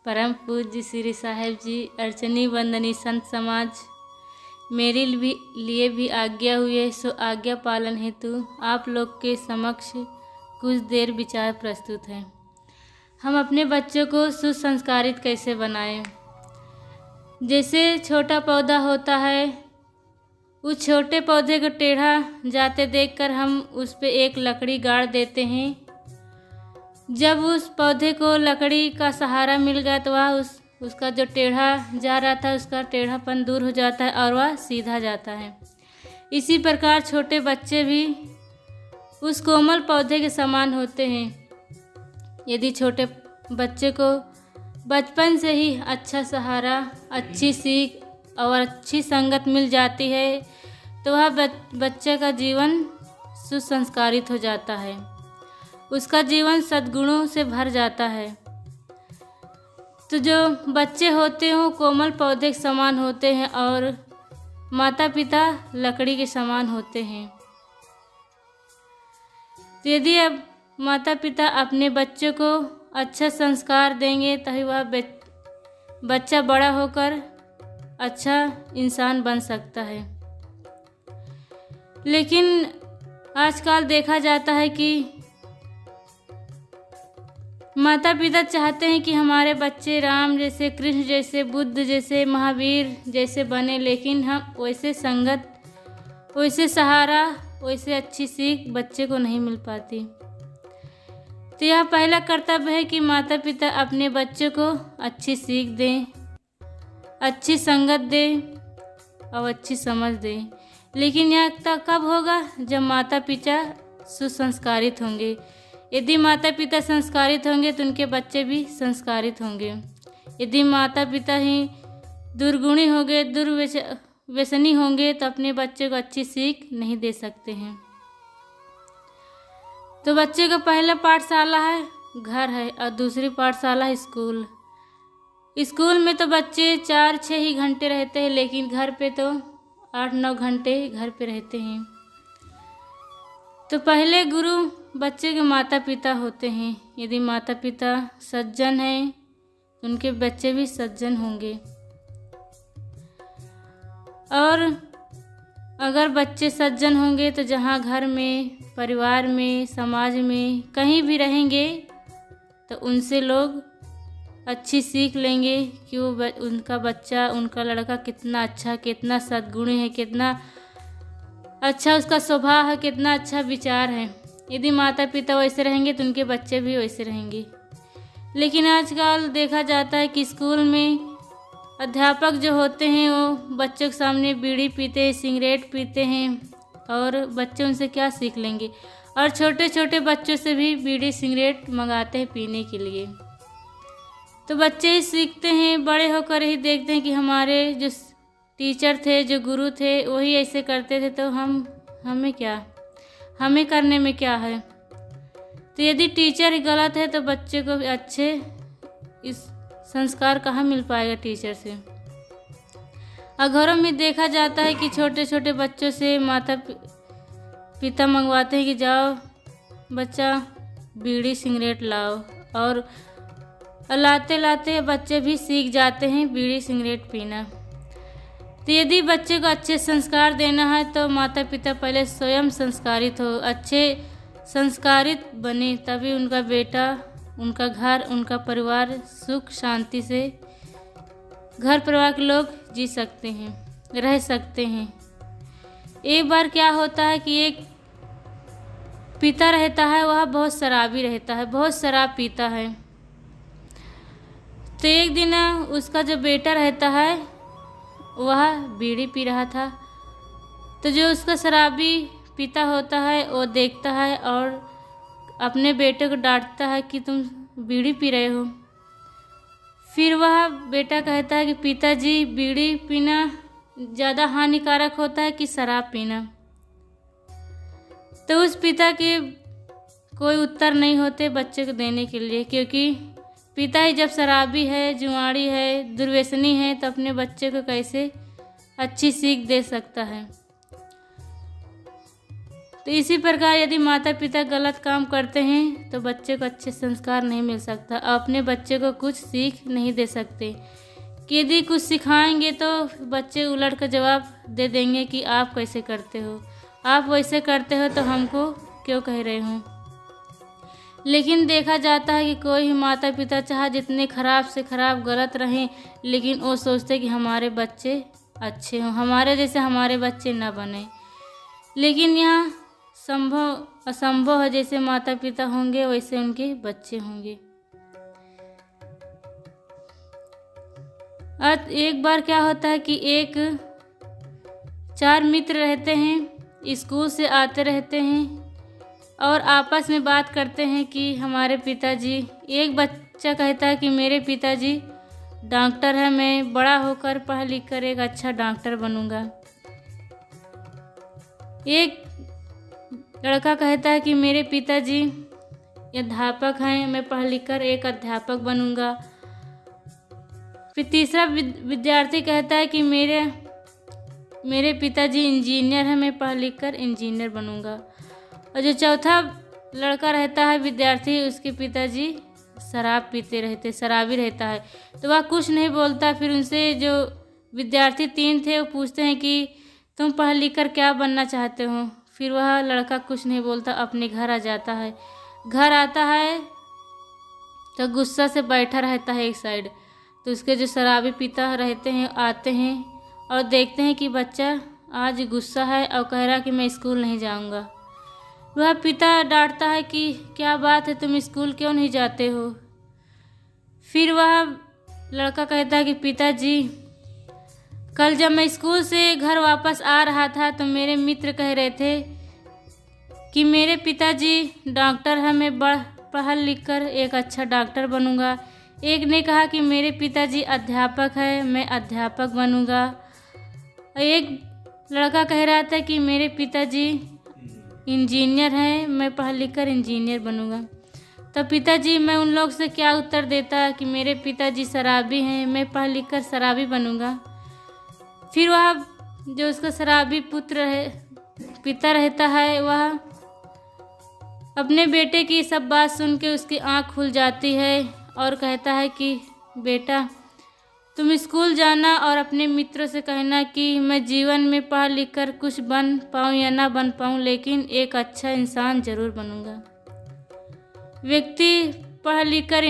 परम पूज्य श्री साहेब जी, अर्चनी वंदनी संत समाज, मेरे लिए भी आज्ञा हुई, सो आज्ञा पालन हेतु आप लोग के समक्ष कुछ देर विचार प्रस्तुत है। हम अपने बच्चों को सुसंस्कारित कैसे बनाएं। जैसे छोटा पौधा होता है, उस छोटे पौधे को टेढ़ा जाते देखकर हम उस पे एक लकड़ी गाड़ देते हैं। जब उस पौधे को लकड़ी का सहारा मिल गया तो वह उसका जो टेढ़ा जा रहा था उसका टेढ़ापन दूर हो जाता है और वह सीधा जाता है। इसी प्रकार छोटे बच्चे भी उस कोमल पौधे के समान होते हैं। यदि छोटे बच्चे को बचपन से ही अच्छा सहारा, अच्छी सीख और अच्छी संगत मिल जाती है तो वह बच्चे का जीवन सुसंस्कारित हो जाता है, उसका जीवन सद्गुणों से भर जाता है। तो जो बच्चे होते हैं कोमल पौधे के समान होते हैं और माता पिता लकड़ी के समान होते हैं। तो यदि अब माता पिता अपने बच्चों को अच्छा संस्कार देंगे तभी वह बच्चा बड़ा होकर अच्छा इंसान बन सकता है। लेकिन आजकल देखा जाता है कि माता पिता चाहते हैं कि हमारे बच्चे राम जैसे, कृष्ण जैसे, बुद्ध जैसे, महावीर जैसे बने, लेकिन हम वैसे संगत, वैसे सहारा, वैसे अच्छी सीख बच्चे को नहीं मिल पाती। तो यह पहला कर्तव्य है कि माता पिता अपने बच्चों को अच्छी सीख दें, अच्छी संगत दें और अच्छी समझ दें। लेकिन यह कब होगा? जब माता पिता सुसंस्कारित होंगे। यदि माता पिता संस्कारित होंगे तो उनके बच्चे भी संस्कारित होंगे। यदि माता पिता ही दुर्गुणी होंगे, दुर्व्यसनी होंगे तो अपने बच्चे को अच्छी सीख नहीं दे सकते हैं। तो बच्चे का पहला पाठशाला है घर है और दूसरी पाठशाला है स्कूल। स्कूल में तो बच्चे 4-6 ही घंटे रहते हैं, लेकिन घर पे तो 8-9 घंटे घर पे रहते हैं। तो पहले गुरु बच्चे के माता पिता होते हैं। यदि माता पिता सज्जन हैं उनके बच्चे भी सज्जन होंगे। और अगर बच्चे सज्जन होंगे तो जहाँ घर में, परिवार में, समाज में कहीं भी रहेंगे तो उनसे लोग अच्छी सीख लेंगे कि वो उनका बच्चा, उनका लड़का कितना अच्छा, कितना सद्गुणी है, कितना अच्छा उसका स्वभाव है, कितना अच्छा विचार है। यदि माता पिता वैसे रहेंगे तो उनके बच्चे भी वैसे रहेंगे। लेकिन आजकल देखा जाता है कि स्कूल में अध्यापक जो होते हैं वो बच्चों के सामने बीड़ी पीते हैं, सिगरेट पीते हैं और बच्चे उनसे क्या सीख लेंगे। और छोटे छोटे बच्चों से भी बीड़ी सिगरेट मंगाते हैं पीने के लिए। तो बच्चे ही सीखते हैं, बड़े होकर ही देखते हैं कि हमारे जो टीचर थे, जो गुरु थे, वही ऐसे करते थे तो हमें क्या, हमें करने में क्या है। तो यदि टीचर ही गलत है तो बच्चे को अच्छे इस संस्कार कहाँ मिल पाएगा टीचर से। और घरों में देखा जाता है कि छोटे छोटे बच्चों से माता पिता मंगवाते हैं कि जाओ बच्चा बीड़ी सिगरेट लाओ, और लाते लाते बच्चे भी सीख जाते हैं बीड़ी सिगरेट पीना। तो यदि बच्चे को अच्छे संस्कार देना है तो माता पिता पहले स्वयं संस्कारित हो, अच्छे संस्कारित बने, तभी उनका बेटा, उनका घर, उनका परिवार सुख शांति से घर परिवार के लोग जी सकते हैं, रह सकते हैं। एक बार क्या होता है कि एक पिता रहता है, वह बहुत शराबी रहता है, बहुत शराब पीता है। तो एक दिन उसका जो बेटा रहता है वह बीड़ी पी रहा था। तो जो उसका शराबी पिता होता है वो देखता है और अपने बेटे को डांटता है कि तुम बीड़ी पी रहे हो। फिर वह बेटा कहता है कि पिताजी, बीड़ी पीना ज़्यादा हानिकारक होता है कि शराब पीना। तो उस पिता के कोई उत्तर नहीं होते बच्चे को देने के लिए, क्योंकि पिता ही जब शराबी है, जुआड़ी है, दुर्व्यसनी है तो अपने बच्चे को कैसे अच्छी सीख दे सकता है। तो इसी प्रकार यदि माता पिता गलत काम करते हैं तो बच्चे को अच्छे संस्कार नहीं मिल सकता, अपने बच्चे को कुछ सीख नहीं दे सकते। कि यदि कुछ सिखाएंगे तो बच्चे उलट कर जवाब दे देंगे कि आप कैसे करते हो, आप वैसे करते हो तो हमको क्यों कह रहे हो। लेकिन देखा जाता है कि कोई ही माता पिता चाहे जितने खराब से खराब गलत रहें, लेकिन वो सोचते कि हमारे बच्चे अच्छे हों, हमारे जैसे हमारे बच्चे ना बने। लेकिन यहाँ संभव असंभव है, जैसे माता पिता होंगे वैसे उनके बच्चे होंगे। एक बार क्या होता है कि 4 मित्र रहते हैं, स्कूल से आते रहते हैं और आपस में बात करते हैं कि हमारे पिताजी, एक बच्चा कहता है कि मेरे पिताजी डॉक्टर है, मैं बड़ा होकर पढ़ लिख कर एक अच्छा डॉक्टर बनूंगा। एक लड़का कहता है कि मेरे पिताजी अध्यापक हैं, मैं पढ़ लिख कर एक अध्यापक बनूंगा। फिर तीसरा विद्यार्थी कहता है कि मेरे पिताजी इंजीनियर हैं, मैं पढ़ लिख कर इंजीनियर बनूंगा। और जो चौथा लड़का रहता है विद्यार्थी, उसके पिताजी शराबी रहता है, तो वह कुछ नहीं बोलता। फिर उनसे जो विद्यार्थी 3 थे वो पूछते हैं कि तुम पढ़ लिख कर क्या बनना चाहते हो। फिर वह लड़का कुछ नहीं बोलता, अपने घर आ जाता है। घर आता है तो गुस्सा से बैठा रहता है एक साइड। तो उसके जो शराबी पिता रहते हैं आते हैं और देखते हैं कि बच्चा आज गुस्सा है और कह रहा कि मैं स्कूल नहीं जाऊंगा। वह पिता डांटता है कि क्या बात है, तुम स्कूल क्यों नहीं जाते हो। फिर वह लड़का कहता है कि पिताजी, कल जब मैं स्कूल से घर वापस आ रहा था तो मेरे मित्र कह रहे थे कि मेरे पिताजी डॉक्टर है, मैं पढ़ लिख कर एक अच्छा डॉक्टर बनूंगा। एक ने कहा कि मेरे पिताजी अध्यापक है, मैं अध्यापक बनूंगा। एक लड़का कह रहा था कि मेरे पिताजी इंजीनियर हैं, मैं पढ़ लिख कर इंजीनियर बनूंगा। तो पिताजी, मैं उन लोग से क्या उत्तर देता कि मेरे पिताजी शराबी हैं, मैं पढ़ लिख कर शराबी बनूंगा। फिर वह जो उसका शराबी पिता रहता है, वह अपने बेटे की सब बात सुन के उसकी आँख खुल जाती है और कहता है कि बेटा, तुम स्कूल जाना और अपने मित्रों से कहना कि मैं जीवन में पढ़ लिख कर कुछ बन पाऊँ या ना बन पाऊँ, लेकिन एक अच्छा इंसान ज़रूर बनूंगा। व्यक्ति पढ़ लिख कर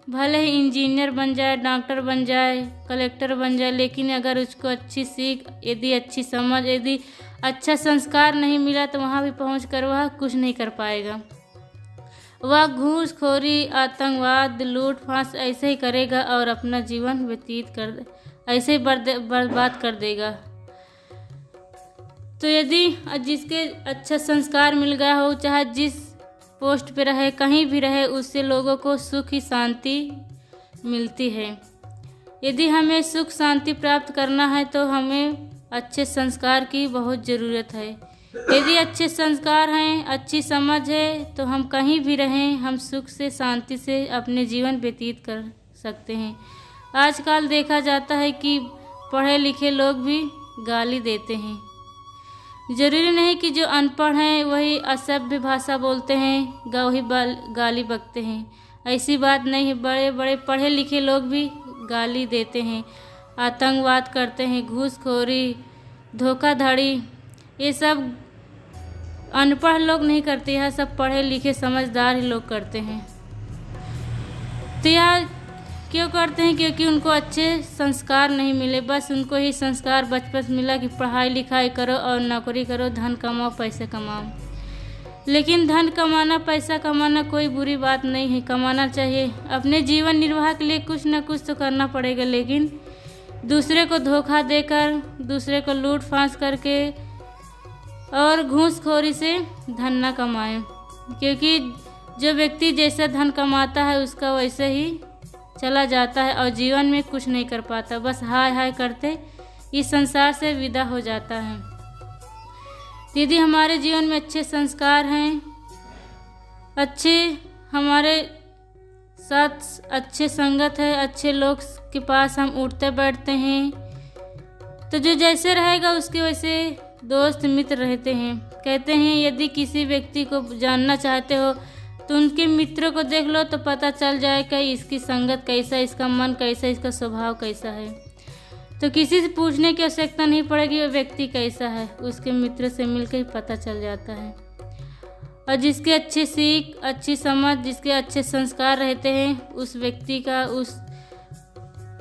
भले ही इंजीनियर बन जाए, डॉक्टर बन जाए, कलेक्टर बन जाए, लेकिन अगर उसको अच्छी सीख, यदि अच्छी समझ, यदि अच्छा संस्कार नहीं मिला तो वहाँ भी पहुँच कर वह कुछ नहीं कर पाएगा। वह घूसखोरी, आतंकवाद, लूट फांस ऐसे ही करेगा और अपना जीवन व्यतीत ऐसे ही बर्बाद कर देगा। तो यदि जिसके अच्छा संस्कार मिल गया हो, चाहे जिस पोस्ट पे रहे, कहीं भी रहे, उससे लोगों को सुख ही शांति मिलती है। यदि हमें सुख शांति प्राप्त करना है तो हमें अच्छे संस्कार की बहुत ज़रूरत है। यदि अच्छे संस्कार हैं, अच्छी समझ है, तो हम कहीं भी रहें, हम सुख से शांति से अपने जीवन व्यतीत कर सकते हैं। आजकल देखा जाता है कि पढ़े लिखे लोग भी गाली देते हैं। ज़रूरी नहीं कि जो अनपढ़ हैं वही असभ्य भाषा बोलते हैं, वही गाली बकते हैं, ऐसी बात नहीं है। बड़े बड़े पढ़े लिखे लोग भी गाली देते हैं, आतंकवाद करते हैं, घूसखोरी, धोखाधड़ी, ये सब अनपढ़ लोग नहीं करते हैं, सब पढ़े लिखे समझदार ही लोग करते हैं। तो यह क्यों करते हैं? क्योंकि उनको अच्छे संस्कार नहीं मिले। बस उनको ही संस्कार बचपन से मिला कि पढ़ाई लिखाई करो और नौकरी करो, धन कमाओ, पैसे कमाओ। लेकिन धन कमाना, पैसा कमाना कोई बुरी बात नहीं है, कमाना चाहिए। अपने जीवन निर्वाह के लिए कुछ न कुछ तो करना पड़ेगा, लेकिन दूसरे को धोखा देकर, दूसरे को लूट फांस करके और घूसखोरी से धन न कमाएं। क्योंकि जो व्यक्ति जैसा धन कमाता है उसका वैसे ही चला जाता है और जीवन में कुछ नहीं कर पाता, बस हाय हाय करते इस संसार से विदा हो जाता है। यदि हमारे जीवन में अच्छे संस्कार हैं, अच्छे हमारे साथ अच्छे संगत है, अच्छे लोग के पास हम उठते बैठते हैं, तो जो जैसे रहेगा उसके वैसे दोस्त मित्र रहते हैं। कहते हैं यदि किसी व्यक्ति को जानना चाहते हो तो उनके मित्रों को देख लो तो पता चल जाए कि इसकी संगत कैसा, इसका मन कैसा, इसका स्वभाव कैसा है। तो किसी से पूछने की आवश्यकता नहीं पड़ेगी वो व्यक्ति कैसा है, उसके मित्र से मिलकर ही पता चल जाता है। और जिसके अच्छी सीख, अच्छी समझ, जिसके अच्छे संस्कार रहते हैं, उस व्यक्ति का, उस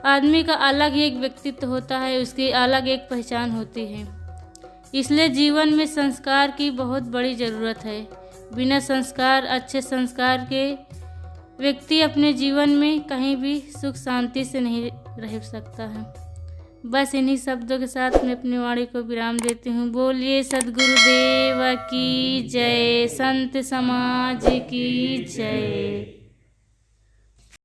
आदमी का अलग ही एक व्यक्तित्व होता है, उसकी अलग एक पहचान होती है। इसलिए जीवन में संस्कार की बहुत बड़ी ज़रूरत है। बिना संस्कार, अच्छे संस्कार के व्यक्ति अपने जीवन में कहीं भी सुख शांति से नहीं रह सकता है। बस इन्हीं शब्दों के साथ मैं अपनी वाणी को विराम देती हूँ। बोलिए सद्गुरुदेव की जय, संत समाज की जय।